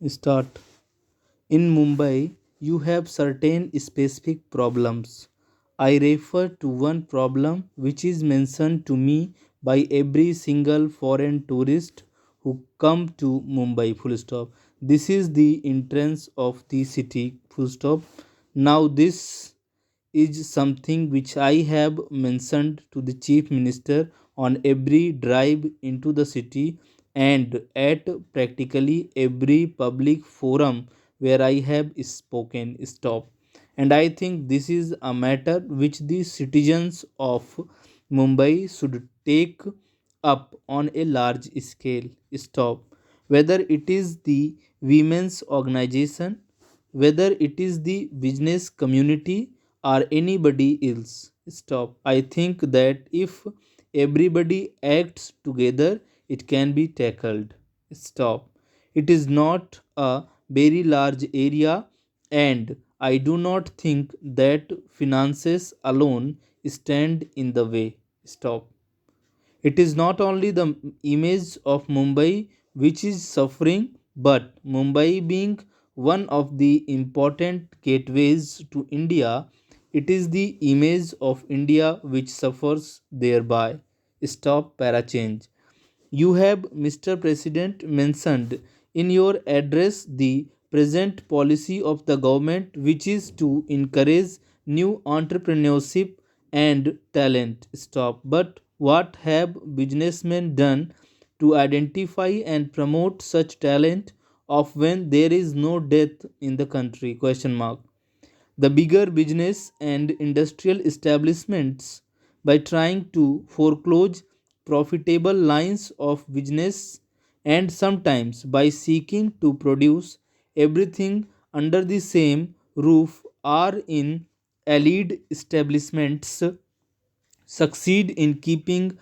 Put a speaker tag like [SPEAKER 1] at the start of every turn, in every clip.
[SPEAKER 1] Start. In Mumbai, you have certain specific problems. I refer to one problem which is mentioned to me by every single foreign tourist who come to Mumbai. Full stop. This is the entrance of the city. Full stop. Now this is something which I have mentioned to the Chief Minister on every drive into the city and at practically every public forum where I have spoken. Stop. And I think this is a matter which the citizens of Mumbai should take up on a large scale. Stop. Whether it is the women's organization, whether it is the business community or anybody else. Stop. I think that if everybody acts together, it can be tackled. Stop. It is not a very large area, and I do not think that finances alone stand in the way. Stop. It is not only the image of Mumbai which is suffering, but Mumbai being one of the important gateways to India, it is the image of India which suffers thereby. Stop para change. You have, Mr. President, mentioned in your address the present policy of the government, which is to encourage new entrepreneurship and talent. Stop. But what have businessmen done to identify and promote such talent of when there is no death in the country? Question mark. The bigger business and industrial establishments, by trying to foreclose profitable lines of business and sometimes by seeking to produce everything under the same roof, are in allied establishments succeed in keeping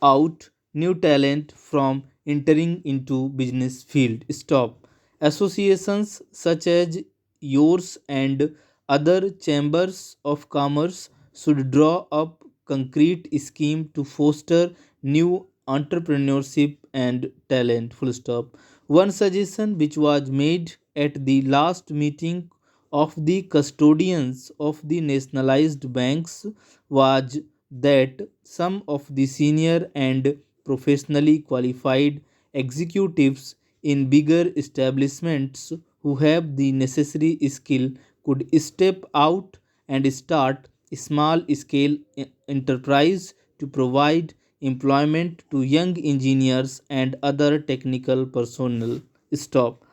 [SPEAKER 1] out new talent from entering into business field. Stop. Associations such as yours and other chambers of commerce should draw up concrete scheme to foster new entrepreneurship and talent. Full stop. One suggestion which was made at the last meeting of the custodians of the nationalized banks was that some of the senior and professionally qualified executives in bigger establishments who have the necessary skill could step out and start small scale enterprise to provide employment to young engineers and other technical personnel. Stop.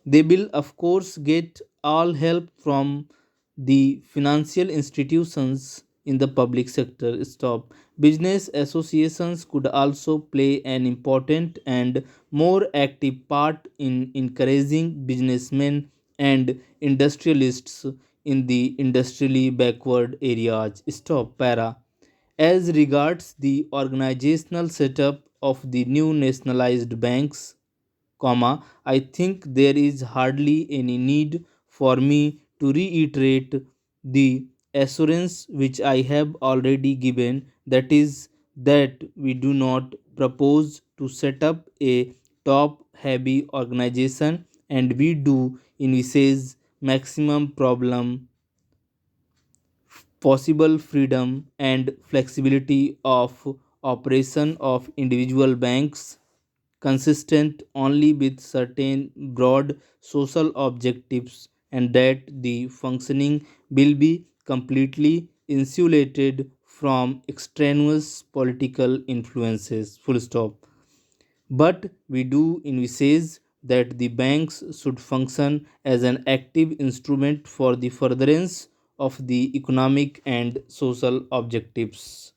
[SPEAKER 1] They will, of course, get all help from the financial institutions in the public sector. Stop. Business associations could also play an important and more active part in encouraging businessmen and industrialists in the industrially backward areas. Stop. Para. As regards the organizational setup of the new nationalized banks, comma, I think there is hardly any need for me to reiterate the assurance which I have already given, that is, that we do not propose to set up a top heavy organization, and we do envisage maximum problem possible freedom and flexibility of operation of individual banks consistent only with certain broad social objectives, and that the functioning will be completely insulated from extraneous political influences. Full stop. But we do envisage that the banks should function as an active instrument for the furtherance of the economic and social objectives.